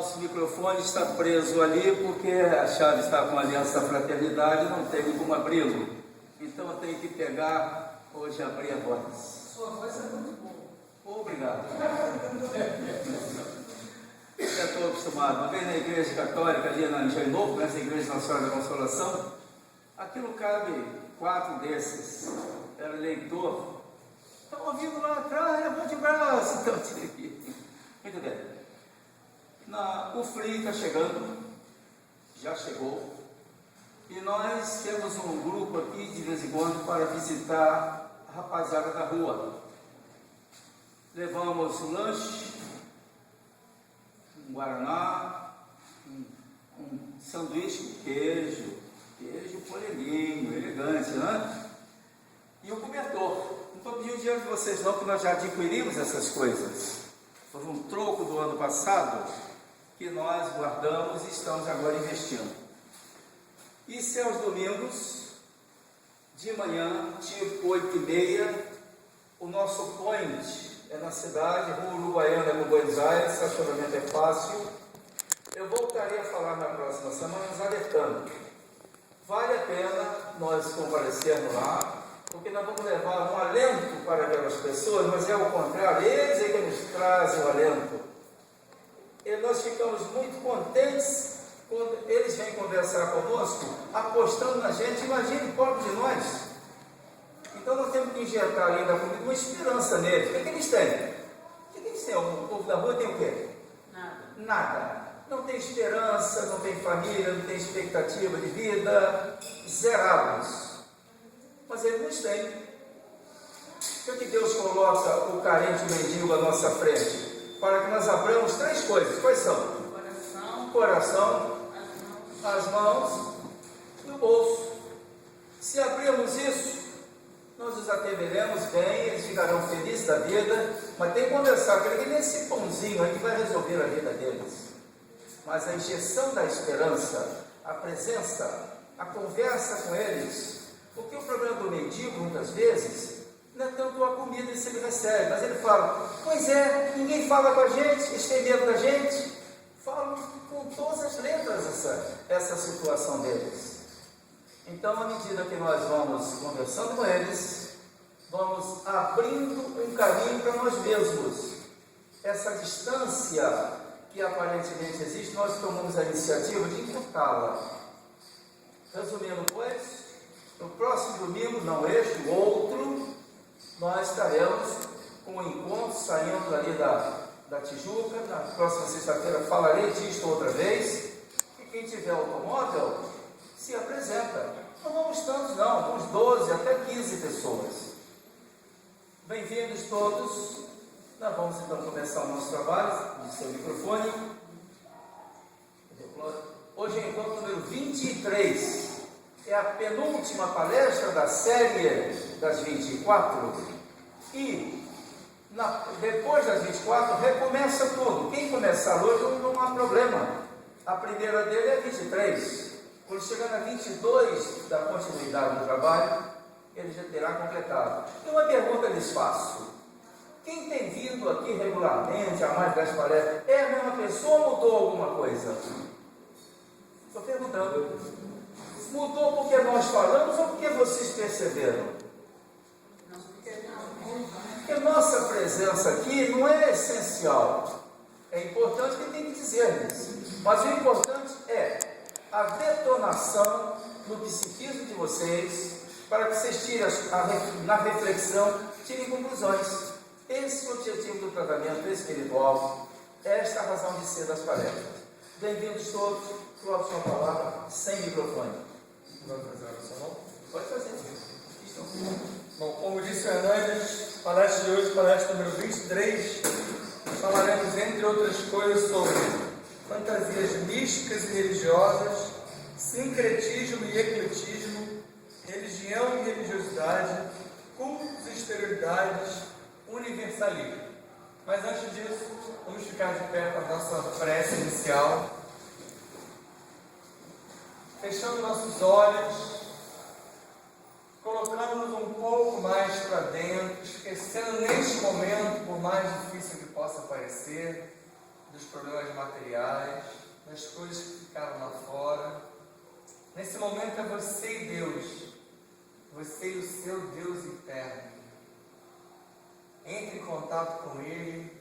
nosso microfone está preso ali porque a chave está com a Aliança da Fraternidade e não tem como abri-lo. Então eu tenho que pegar hoje e abrir a voz. Sua voz é muito boa. Obrigado. Eu já estou acostumado. Uma vez na igreja católica, ali na Engenho Novo, nessa igreja Nossa Senhora da Consolação, aquilo cabe 4 desses. Era eleitor. Estão ouvindo lá atrás, levou de braço. Então, muito bem. O frio está chegando, já chegou, e nós temos um grupo aqui de vez em quando para visitar a rapaziada da rua. Levamos um lanche, um guaraná, um sanduíche com queijo polelinho, elegante, né? E o cobertor. Não estou pedindo dinheiro de vocês não, porque nós já adquirimos essas coisas. Foi um troco do ano passado que nós guardamos e estamos agora investindo. Isso é aos domingos, de manhã, tipo 8h30, o nosso point é na cidade, Rua Uruguaiana com Buenos Aires, estacionamento é fácil. Eu voltarei a falar na próxima semana, nos alertando. Vale a pena nós comparecermos lá, porque nós vamos levar um alento para aquelas pessoas, mas é ao contrário, eles é que nos trazem o alento. E nós ficamos muito contentes quando eles vêm conversar conosco, apostando na gente. Imagine, pobre de nós. Então nós temos que injetar ali na comida uma esperança neles. O que eles têm? O que eles têm? O povo da rua tem o quê? Nada. Não tem esperança, não tem família, não tem expectativa de vida, zerados. Mas eles nos têm. Por que Deus coloca o carente e o mendigo à nossa frente? Para que nós abramos 3 coisas. Quais são? O coração, as mãos e o bolso. Se abrirmos isso, nós os atenderemos bem, eles ficarão felizes da vida, mas tem que conversar com ele, que nesse pãozinho aí vai resolver a vida deles. Mas a injeção da esperança, a presença, a conversa com eles, porque o problema do mendigo, muitas vezes, não é tanto a comida que ele recebe, mas ele fala, pois é, ninguém fala com a gente, eles têm medo da gente. Falam com todas as letras essa situação deles. Então, à medida que nós vamos conversando com eles, vamos abrindo um caminho para nós mesmos. Essa distância que aparentemente existe, nós tomamos a iniciativa de encurtá-la. Resumindo, pois, no próximo domingo, não este, o outro, nós estaremos com um encontro saindo ali da Tijuca. Na próxima sexta-feira falarei disto outra vez. E quem tiver automóvel, se apresenta. Não vamos tantos não, vamos 12 até 15 pessoas. Bem-vindos todos. Nós vamos então começar o nosso trabalho, no seu microfone. Hoje é o encontro número 23. É a penúltima palestra da série das 24. E depois das 24 recomeça tudo. Quem começar hoje não há problema. A primeira dele é 23. Quando chegar na 22 da continuidade do trabalho, ele já terá completado. E uma pergunta lhes faço. Quem tem vindo aqui regularmente, a mais das palestras, é a mesma pessoa ou mudou alguma coisa? Estou perguntando. Mudou porque nós falamos ou porque vocês perceberam? Porque nossa presença aqui não é essencial. É importante que tem que dizer-lhes. Mas o importante é a detonação no psiquismo de vocês, para que vocês tirem na reflexão, tirem conclusões. Esse é o objetivo do tratamento espiritual, esta é a razão de ser das palestras. Bem-vindos todos. Coloque sua palavra sem microfone. Vamos fazer a oração? Pode fazer. Bom, como disse o Hernandes, palestra de hoje, palestra número 23, falaremos, entre outras coisas, sobre fantasias místicas e religiosas, sincretismo e ecletismo, religião e religiosidade, cultos e exterioridades, universalismo. Mas antes disso, vamos ficar de pé para a nossa prece inicial, fechando nossos olhos, colocando-nos um pouco mais para dentro, esquecendo neste momento, por mais difícil que possa parecer, dos problemas materiais, das coisas que ficaram lá fora. Nesse momento é você e Deus, você e o seu Deus eterno. Entre em contato com Ele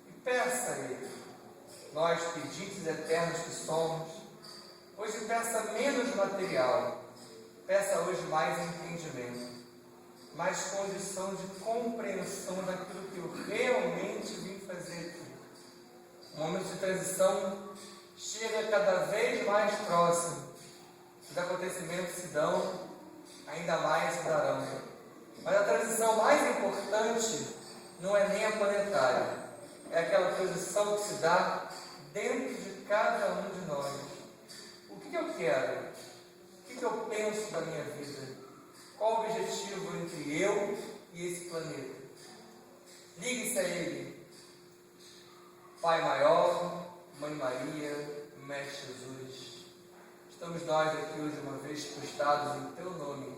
e peça a Ele. Nós, pedintes eternos que somos, hoje peça menos material, peça hoje mais entendimento, mais condição de compreensão daquilo que eu realmente vim fazer aqui. O momento de transição chega cada vez mais próximo. Os acontecimentos se dão, ainda mais se darão. Mas a transição mais importante não é nem a planetária, é aquela transição que se dá dentro de cada um de nós. O que eu quero? O que eu penso da minha vida? Qual o objetivo entre eu e esse planeta? Ligue-se a Ele. Pai maior, Mãe Maria, Mestre Jesus, estamos nós aqui hoje uma vez postados em Teu nome,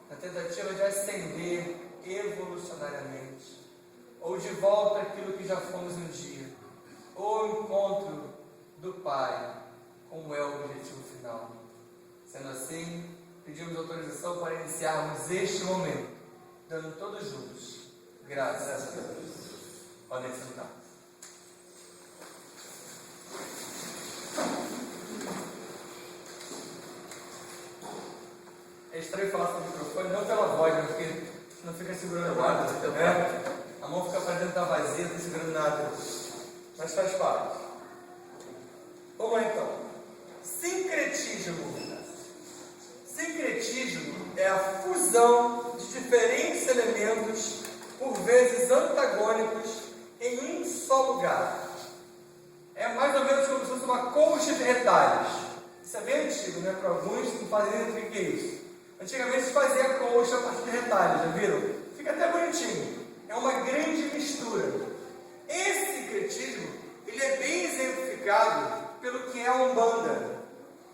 na tentativa de ascender evolucionariamente, ou de volta àquilo que já fomos um dia, ou ao encontro do Pai, como é o objetivo final. Sendo assim, pedimos autorização para iniciarmos este momento, dando todos juntos graças a Deus. Podem sentar. É estranho falar sobre o microfone, não pela voz, mas porque não fica segurando nada. A mão fica para dentro da vazia, não segurando nada. Mas faz parte. Vamos lá então. Sincretismo. Sincretismo é a fusão de diferentes elementos, por vezes antagônicos, em um só lugar. É mais ou menos como se fosse uma colcha de retalhos. Isso é bem antigo, né? Para alguns não fazem ideia do que é isso. Antigamente se fazia colcha a partir de retalhos, já viram? Fica até bonitinho. É uma grande mistura. Esse sincretismo, ele é bem exemplificado pelo que é a Umbanda.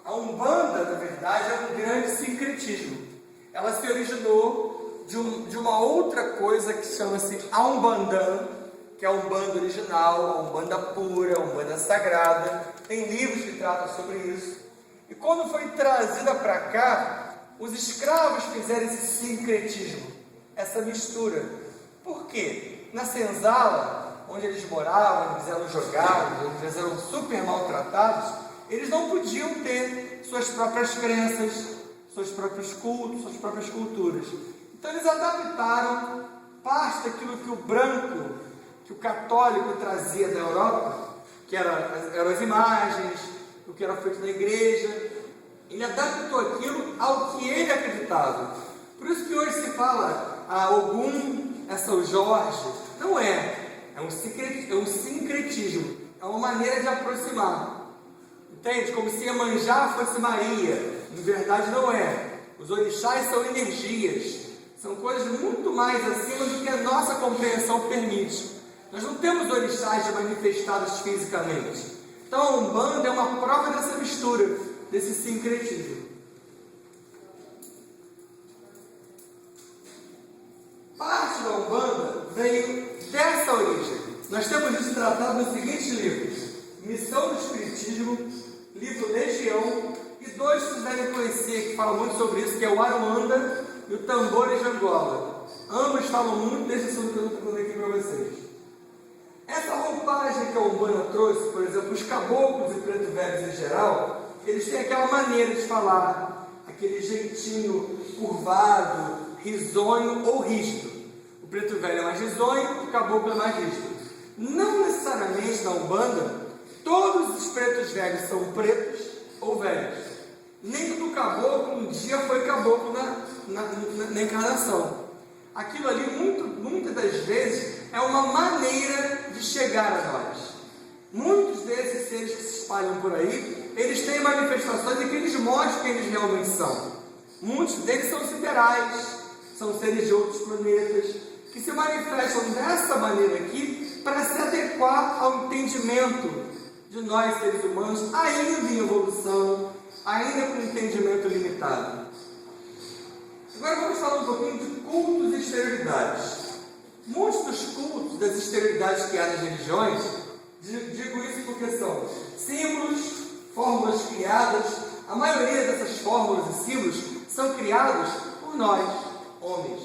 A Umbanda, na verdade, é um grande sincretismo. Ela se originou de uma outra coisa que chama-se Umbandã, que é a Umbanda original, a Umbanda pura, a Umbanda sagrada. Tem livros que tratam sobre isso. E quando foi trazida para cá, os escravos fizeram esse sincretismo, essa mistura. Por quê? Na senzala, onde eles moravam, eles eram jogados, eles eram super maltratados, eles não podiam ter suas próprias crenças, seus próprios cultos, suas próprias culturas. Então eles adaptaram parte daquilo que o branco, que o católico trazia da Europa, que eram as imagens, o que era feito na igreja. Ele adaptou aquilo ao que ele acreditava. Por isso que hoje se fala Ogum é São Jorge. Não é. É um sincretismo. É uma maneira de aproximar. Entende? Como se Iemanjá fosse Maria. Na verdade não é. Os orixás são energias. São coisas muito mais acima do que a nossa compreensão permite. Nós não temos orixás manifestados fisicamente. Então a Umbanda é uma prova dessa mistura, desse sincretismo. Parte da Umbanda veio dessa origem. Nós temos isso tratado nos seguintes livros: Missão do Espiritismo, livro Legião, e dois que vocês devem conhecer que falam muito sobre isso, que é o Aruanda e o Tambores de Angola. Ambos falam muito desse assunto que eu estou falando aqui para vocês. Essa roupagem que a Umbanda trouxe, por exemplo, os caboclos e preto velhos em geral, eles têm aquela maneira de falar, aquele jeitinho curvado, risonho ou rígido. O preto velho é mais risonho, o caboclo é mais rígido. Não necessariamente na Umbanda, todos os pretos velhos são pretos ou velhos. Nem todo caboclo um dia foi caboclo na encarnação. Aquilo ali, muitas das vezes, é uma maneira de chegar a nós. Muitos desses seres que se espalham por aí, eles têm manifestações em que eles mostram quem eles realmente são. Muitos deles são siderais, são seres de outros planetas, que se manifestam dessa maneira aqui para se adequar ao entendimento de nós, seres humanos, ainda em evolução, ainda com entendimento limitado. Agora vamos falar um pouquinho de cultos e exterioridades. Muitos dos cultos, das exterioridades que há nas religiões, Digo isso porque são símbolos, fórmulas criadas. A maioria dessas fórmulas e símbolos são criados por nós, homens,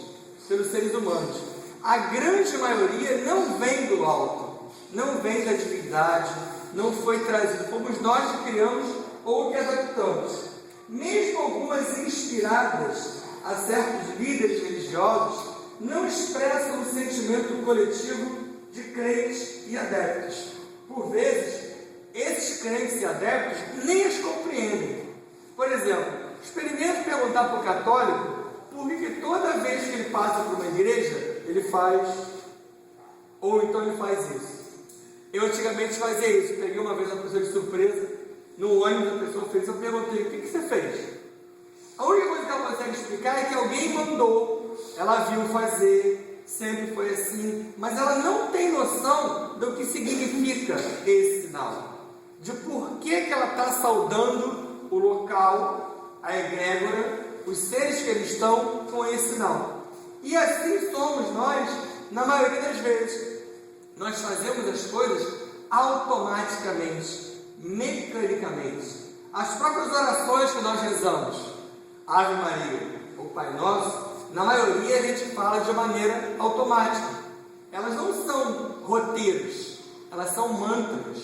pelos seres humanos. A grande maioria não vem do alto, não vem da divindade, não foi trazido. Fomos nós que criamos ou que adaptamos. Mesmo algumas inspiradas a certos líderes religiosos, não expressam o sentimento coletivo de crentes e adeptos. Por vezes, esses crentes e adeptos nem as compreendem. Por exemplo, experimente perguntar para o católico por que toda vez que ele passa por uma igreja, ele faz, ou então ele faz isso. Eu antigamente fazia isso, peguei uma vez uma pessoa de surpresa, no ônibus a pessoa fez, eu perguntei, o que você fez? A única coisa que ela consegue explicar é que alguém mandou, ela viu fazer, sempre foi assim, mas ela não tem noção do que significa esse sinal, de por que ela está saudando o local, a egrégora, os seres que eles estão com esse sinal. E assim somos nós, na maioria das vezes. Nós fazemos as coisas automaticamente, mecanicamente. As próprias orações que nós rezamos, Ave Maria ou Pai Nosso, na maioria a gente fala de maneira automática. Elas não são roteiros, elas são mantras.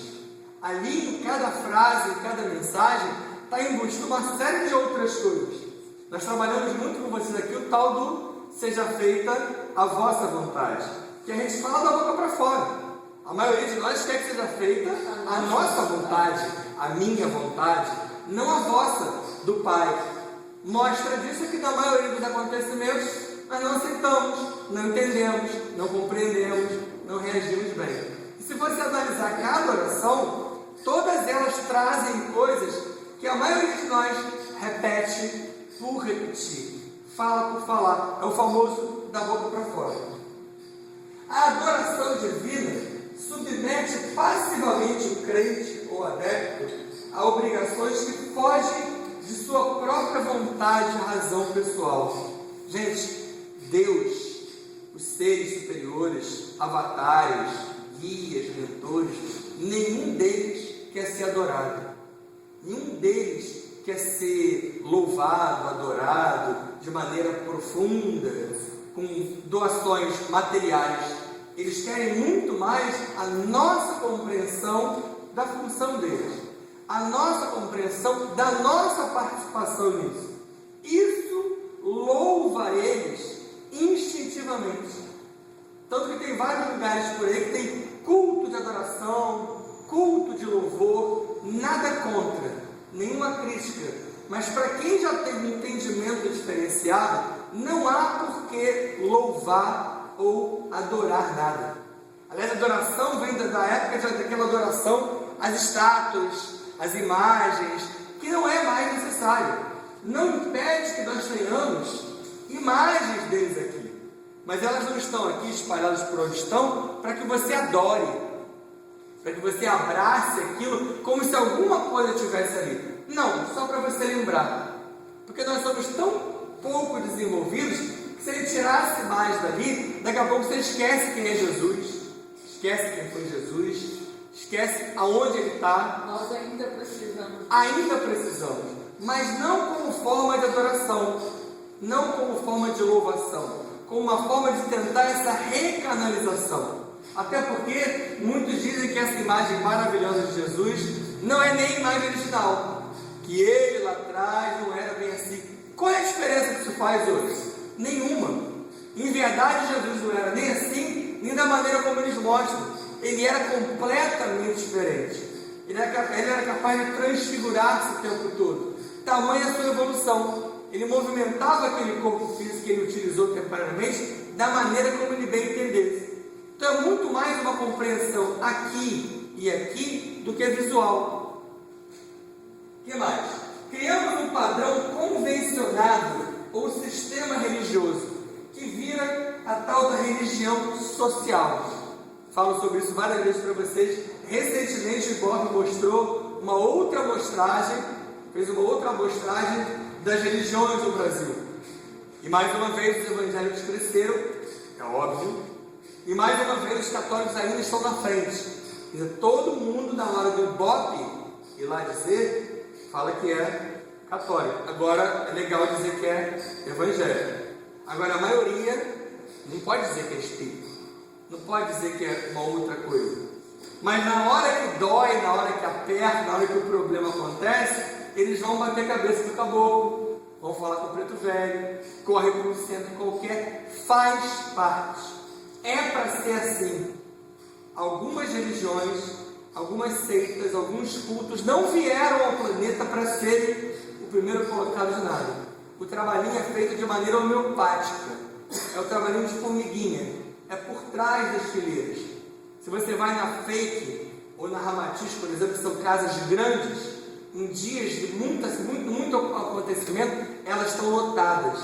Ali em cada frase, em cada mensagem, está embutido uma série de outras coisas. Nós trabalhamos muito com vocês aqui o tal do seja feita a vossa vontade, que a gente fala da boca para fora. A maioria de nós quer que seja feita a nossa vontade, a minha vontade, não a vossa, do Pai. Mostra disso que na maioria dos acontecimentos nós não aceitamos, não entendemos, não compreendemos, não reagimos bem. E se você analisar cada oração, todas elas trazem coisas que a maioria de nós repete por repetir, fala por falar, é o famoso da boca para fora. A adoração divina submete passivamente o crente ou adepto a obrigações que fogem de sua própria vontade e razão pessoal. Gente, Deus, os seres superiores, avatares, guias, mentores, nenhum deles quer ser adorado. Nenhum deles quer ser louvado, adorado de maneira profunda, com doações materiais. Eles querem muito mais a nossa compreensão da função deles, a nossa compreensão da nossa participação nisso. Isso louva eles instintivamente. Tanto que tem vários lugares por aí que tem culto de adoração, culto de louvor, nada contra, nenhuma crítica, mas para quem já tem um entendimento diferenciado, não há por que louvar ou adorar nada. Aliás, a adoração vem da época daquela adoração às estátuas, às imagens, que não é mais necessário. Não impede que nós tenhamos imagens deles aqui, mas elas não estão aqui espalhadas por onde estão para que você adore, para que você abrace aquilo como se alguma coisa estivesse ali. Não, só para você lembrar, porque nós somos tão pouco desenvolvidos que se ele tirasse mais dali, daqui a pouco você esquece quem é Jesus, esquece quem foi Jesus, esquece aonde ele está. Nós ainda precisamos. Ainda precisamos, mas não como forma de adoração, não como forma de louvação, como uma forma de tentar essa recanalização. Até porque muitos dizem que essa imagem maravilhosa de Jesus não é nem a imagem original, que ele lá atrás não era bem assim. Qual é a diferença que isso faz hoje? Nenhuma. Em verdade, Jesus não era nem assim, nem da maneira como eles mostram. Ele era completamente diferente. Ele era capaz de transfigurar-se o tempo todo. Tamanha a sua evolução. Ele movimentava aquele corpo físico que ele utilizou temporariamente da maneira como ele bem entendesse. Então é muito mais uma compreensão aqui e aqui do que visual. O que mais? Criamos um padrão convencionado ou sistema religioso que vira a tal da religião social. Falo sobre isso várias vezes para vocês. Recentemente o Bob mostrou uma outra amostragem, fez uma outra amostragem das religiões do Brasil. E mais uma vez os evangélicos cresceram, é óbvio, e mais uma vez os católicos ainda estão na frente. Quer dizer, todo mundo na hora do Ibope ir lá dizer, fala que é católico. Agora é legal dizer que é evangélico. Agora a maioria não pode dizer que é espírita, não pode dizer que é uma outra coisa. Mas na hora que dói, na hora que aperta, na hora que o problema acontece, eles vão bater a cabeça no caboclo, vão falar com o preto velho, corre para um centro qualquer, faz parte. É para ser assim. Algumas religiões, algumas seitas, alguns cultos não vieram ao planeta para serem o primeiro colocado de nada. O trabalhinho é feito de maneira homeopática. É o trabalhinho de formiguinha. É por trás das fileiras. Se você vai na Fake ou na Ramatiz, por exemplo, que são casas grandes, em dias de muito acontecimento, elas estão lotadas.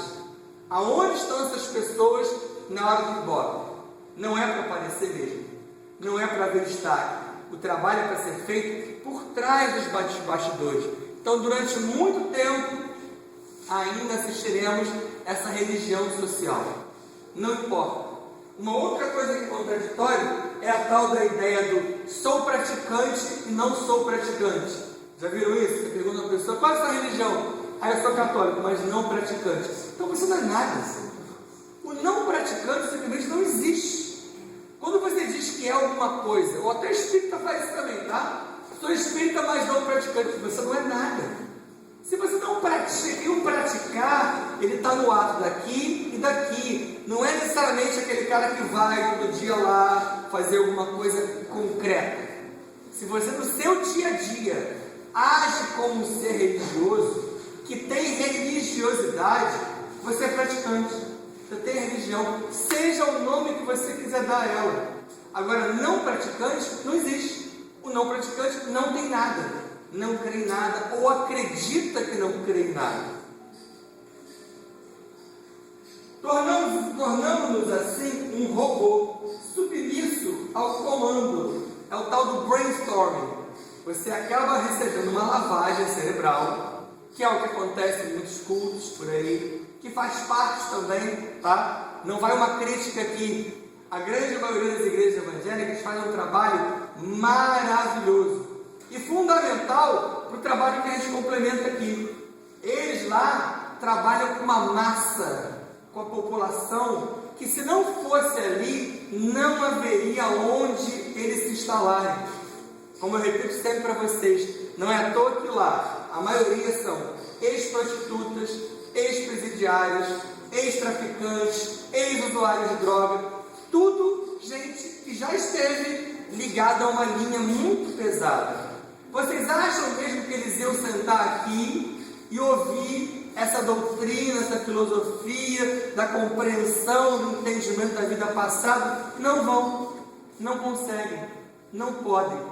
Aonde estão essas pessoas na hora do Ibope? Não é para aparecer mesmo. Não é para ver destaque. O trabalho é para ser feito por trás dos bastidores. Então, durante muito tempo, ainda assistiremos essa religião social. Não importa. Uma outra coisa que é contraditória é a tal da ideia do sou praticante e não sou praticante. Já viram isso? Você pergunta a pessoa, qual é a sua religião? Ah, eu sou católico, mas não praticante. Então você não é nada. O não praticante simplesmente não existe. Quando você diz que é alguma coisa, ou até espírita faz isso também, tá? Sou espírita, mas não praticante. Você não é nada. Se você não pratica, e o praticar, ele está no ato daqui e daqui. Não é necessariamente aquele cara que vai todo dia lá fazer alguma coisa concreta. Se você no seu dia a dia age como um ser religioso, que tem religiosidade, você é praticante. Você tem religião, seja o nome que você quiser dar a ela. Agora, não praticante não existe. O não praticante não tem nada, não crê em nada, ou acredita que não crê em nada. Tornamos-nos assim um robô, submisso ao comando. É o tal do brainstorming. Você acaba recebendo uma lavagem cerebral, que é o que acontece em muitos cultos por aí, que faz parte também, tá? Não vai uma crítica aqui. A grande maioria das igrejas evangélicas faz um trabalho maravilhoso e fundamental para o trabalho que a gente complementa aqui. Eles lá trabalham com uma massa, com a população, que se não fosse ali, não haveria onde eles se instalarem. Como eu repito sempre para vocês, não é à toa que lá a maioria são ex-prostitutas, ex-presidiários, ex-traficantes, ex-usuários de droga, tudo gente que já esteve ligada a uma linha muito pesada. Vocês acham mesmo que eles iam sentar aqui e ouvir essa doutrina, essa filosofia da compreensão, do entendimento da vida passada? Não vão, não conseguem, não podem,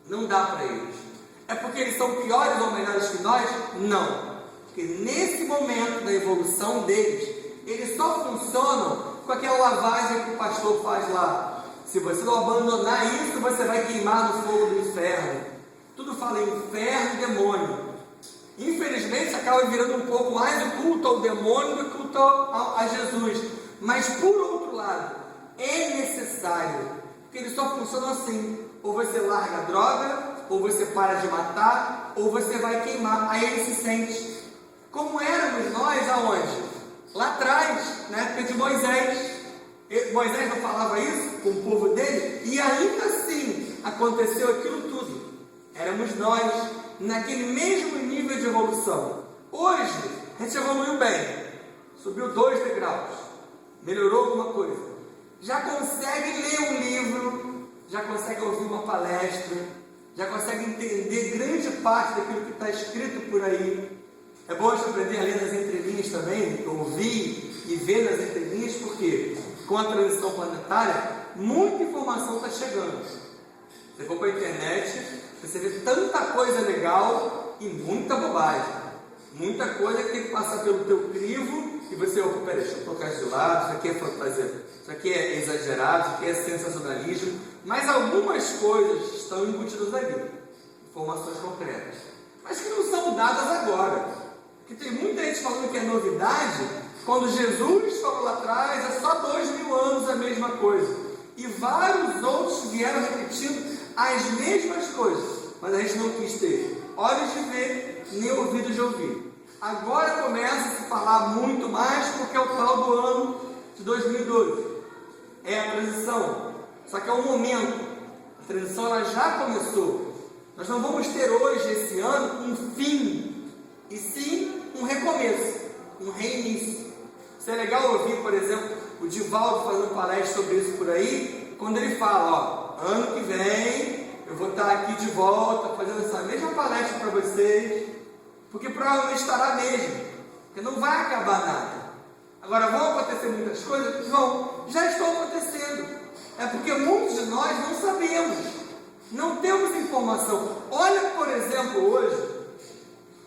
não dá para eles. É porque eles são piores ou melhores que nós? Não. Porque nesse momento da evolução deles, eles só funcionam com aquela lavagem que o pastor faz lá. Se você não abandonar isso, você vai queimar no fogo do inferno. Tudo fala em inferno e demônio. Infelizmente acaba virando um pouco mais o culto ao demônio do que o culto a Jesus. Mas por outro lado, é necessário, porque eles só funcionam assim. Ou você larga a droga, ou você para de matar, ou você vai queimar. Aí ele se sente. Como éramos nós aonde? Lá atrás, na época de Moisés. Moisés não falava isso com o povo dele? E ainda assim aconteceu aquilo tudo. Éramos nós naquele mesmo nível de evolução. Hoje a gente evoluiu bem. Subiu 2 degraus. Melhorou alguma coisa. Já consegue ler um livro, já consegue ouvir uma palestra, já consegue entender grande parte daquilo que está escrito por aí. É bom a gente aprender a ler nas entrelinhas também, ouvir e ver nas entrelinhas, porque com a transição planetária, muita informação está chegando. Você for para a internet, você vê tanta coisa legal e muita bobagem. Muita coisa que tem que passar pelo teu crivo e você, opa, peraí, deixa eu colocar isso de lado, isso aqui é fantasia, isso aqui é exagerado, isso aqui é sensacionalismo. Mas algumas coisas estão embutidas ali, informações concretas, mas que não são dadas agora. Porque tem muita gente falando que é novidade, quando Jesus falou lá atrás, é só 2000 anos a mesma coisa. E vários outros vieram repetindo as mesmas coisas, mas a gente não quis ter olhos de ver, nem ouvidos de ouvir. Agora começa a se falar muito mais porque é o tal do ano de 2012. É a transição, só que é um momento. A transição ela já começou. Nós não vamos ter hoje, esse ano, um fim, e sim um recomeço, um reinício. Isso é legal ouvir, por exemplo, o Divaldo fazendo palestra sobre isso por aí, quando ele fala, ó, ano que vem eu vou estar aqui de volta, fazendo essa mesma palestra para vocês, porque provavelmente estará mesmo, porque não vai acabar nada. Agora, vão acontecer muitas coisas? Vão, já estão acontecendo. É porque muitos de nós não sabemos, não temos informação. Olha, por exemplo, hoje,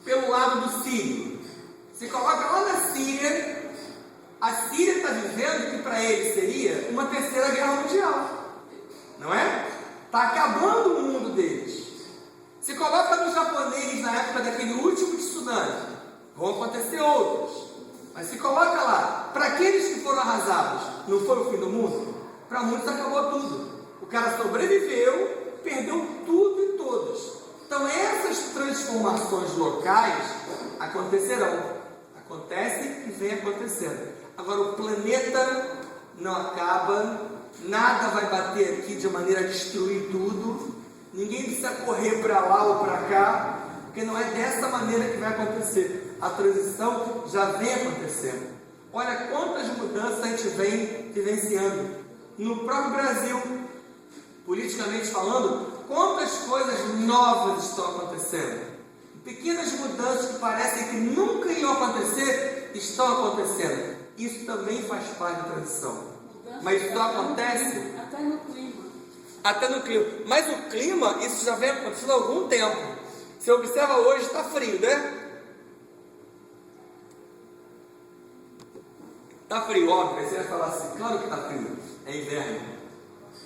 pelo lado do Sírio. Se coloca lá na Síria, a Síria está vivendo que para eles seria uma terceira guerra mundial, não é? Está acabando o mundo deles. Se coloca nos japoneses na época daquele último tsunami, vão acontecer outros. Mas se coloca lá, para aqueles que foram arrasados, não foi o fim do mundo? Para muitos acabou tudo. O cara sobreviveu, perdeu tudo e todos. Então essas transformações locais acontecerão. Acontecem e vem acontecendo. Agora o planeta não acaba, nada vai bater aqui de maneira a destruir tudo. Ninguém precisa correr para lá ou para cá, porque não é dessa maneira que vai acontecer. A transição já vem acontecendo. Olha quantas mudanças a gente vem vivenciando. No próprio Brasil, politicamente falando, quantas coisas novas estão acontecendo. Pequenas mudanças que parecem que nunca iam acontecer, estão acontecendo. Isso também faz parte da transição. Mas isso acontece até no clima. Até no clima. Mas o clima, isso já vem acontecendo há algum tempo. Você observa hoje, está frio, né? Está frio, óbvio. Aí você vai falar assim, claro que está frio, é inverno.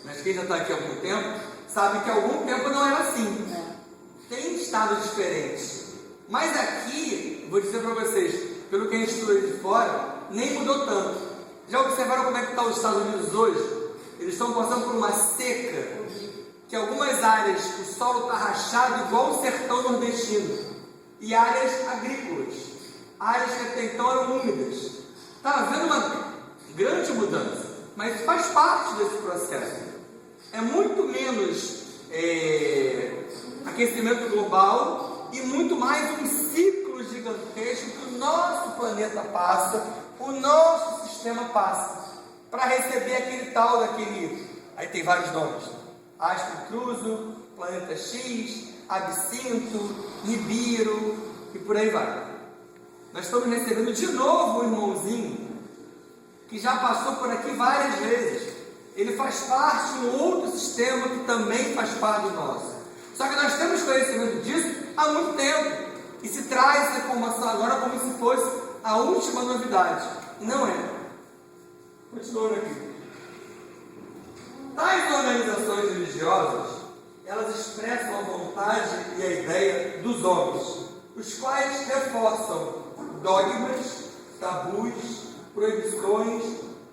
Mas quem já está aqui há algum tempo, sabe que há algum tempo não era assim. Tem estados diferentes. Mas aqui, vou dizer para vocês, pelo que a gente estuda de fora, nem mudou tanto. Já observaram como é que está os Estados Unidos hoje? Eles estão passando por uma seca, que em algumas áreas o solo está rachado igual o sertão nordestino, e áreas agrícolas, áreas que até então eram úmidas. Está havendo uma grande mudança, mas faz parte desse processo. É muito menos aquecimento global e muito mais um ciclo gigantesco que o nosso planeta passa, o nosso sistema passa, para receber aquele tal daquele, aí tem vários nomes, Astro Cruzo, Planeta X, Absinto, Nibiru e por aí vai. Nós estamos recebendo de novo um irmãozinho que já passou por aqui várias vezes. Ele faz parte de um outro sistema que também faz parte do nosso. Só que nós temos conhecimento disso há muito tempo e se traz essa informação agora como se fosse a última novidade. E não é. Continuando aqui. Tais organizações religiosas, elas expressam a vontade e a ideia dos homens, os quais reforçam dogmas, tabus, proibições,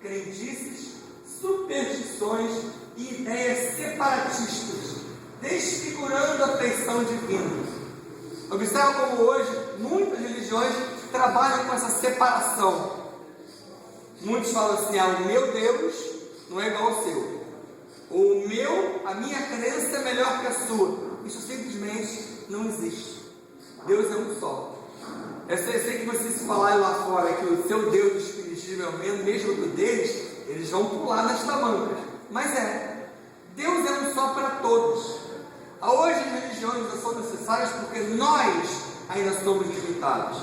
crendices, superstições e ideias separatistas, desfigurando a feição divina. Observa como hoje muitas religiões trabalham com essa separação. Muitos falam assim, o meu Deus não é igual ao seu. Ou a minha crença é melhor que a sua. Isso simplesmente não existe. Deus é um só. Eu sei que vocês falarem lá fora que o seu Deus do Espiritismo é o mesmo do deles, eles vão pular nas tamancas. Mas Deus é um só para todos. Hoje as religiões não são necessárias porque nós ainda somos limitados.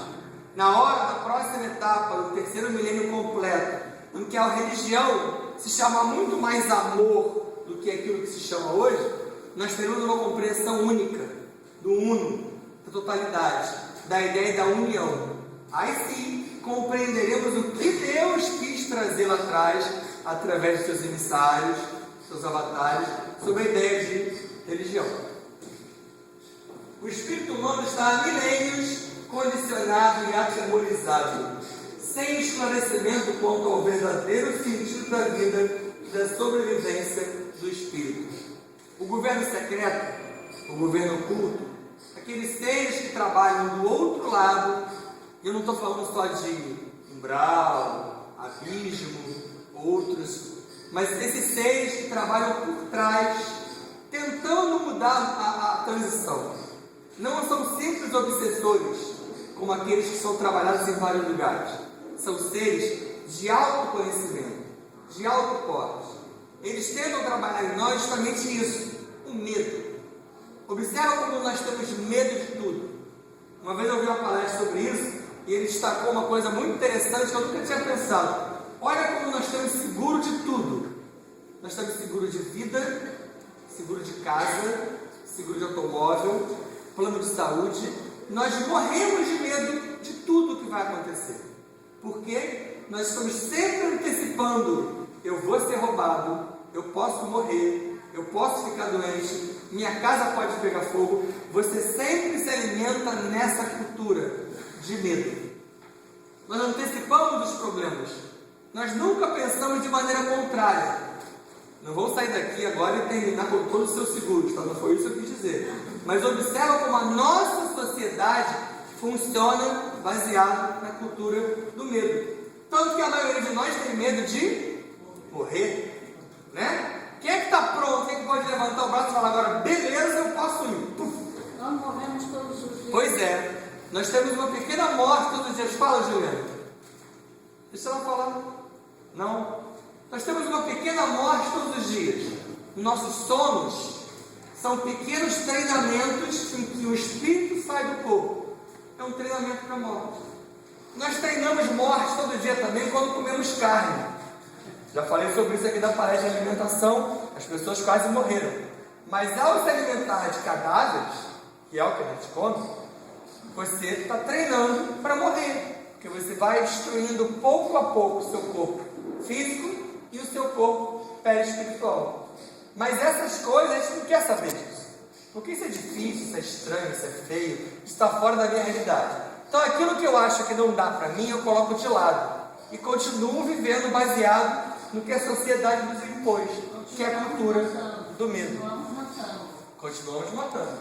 Na hora da próxima etapa, do terceiro milênio completo, em que a religião se chama muito mais amor do que aquilo que se chama hoje, nós teremos uma compreensão única, do uno, da totalidade, da ideia da união. Aí sim, compreenderemos o que Deus quis trazer lá atrás, através de seus emissários, seus avatares, sobre a ideia de religião. O espírito humano está há milênios condicionado e atemorizado, sem esclarecimento quanto ao verdadeiro sentido da vida e da sobrevivência do espírito. o governo secreto, o governo oculto, aqueles seres que trabalham do outro lado, e eu não estou falando só de umbral, abismo, outros, mas esses seres que trabalham por trás, tentando mudar a transição. Não são simples obsessores, como aqueles que são trabalhados em vários lugares. São seres de autoconhecimento, de alto porte. Eles tentam trabalhar em nós justamente isso, o medo. Observa como nós temos medo de tudo. Uma vez eu ouvi uma palestra sobre isso, e ele destacou uma coisa muito interessante que eu nunca tinha pensado. Olha como nós temos seguro de tudo. Nós temos seguro de vida, seguro de casa, seguro de automóvel, plano de saúde. Nós morremos de medo de tudo que vai acontecer. Porque nós estamos sempre antecipando. Eu vou ser roubado, eu posso morrer, eu posso ficar doente, minha casa pode pegar fogo. Você sempre se alimenta nessa cultura de medo. Nós antecipamos os problemas. Nós nunca pensamos de maneira contrária. Não vou sair daqui agora e terminar com todos os seus seguros, tá? Não foi isso que eu quis dizer. Mas observa como a nossa sociedade funciona baseada na cultura do medo. Tanto que a maioria de nós tem medo de morrer, né? Quem é que está pronto? Quem é que pode levantar o braço e falar agora, beleza, eu posso ir? Nós morremos todos os dias. Pois é, nós temos uma pequena morte todos os dias. Fala, Juliana. Deixa ela falar. Não. Nós temos uma pequena morte todos os dias. Nossos sonos são pequenos treinamentos em que o espírito sai do corpo. É um treinamento para a morte. Nós treinamos morte todo dia também quando comemos carne. Já falei sobre isso aqui da palestra de alimentação. As pessoas quase morreram. Mas ao se alimentar de cadáveres, que é o que a gente come, você está treinando para morrer. Porque você vai destruindo pouco a pouco o seu corpo físico e o seu corpo perispiritual. Mas essas coisas a gente não quer saber disso. Porque isso é difícil, isso é estranho, isso é feio, isso está fora da minha realidade. Então aquilo que eu acho que não dá para mim, eu coloco de lado. E continuo vivendo baseado no que a sociedade nos impôs, que é a cultura do medo. Continuamos matando. Continuamos matando.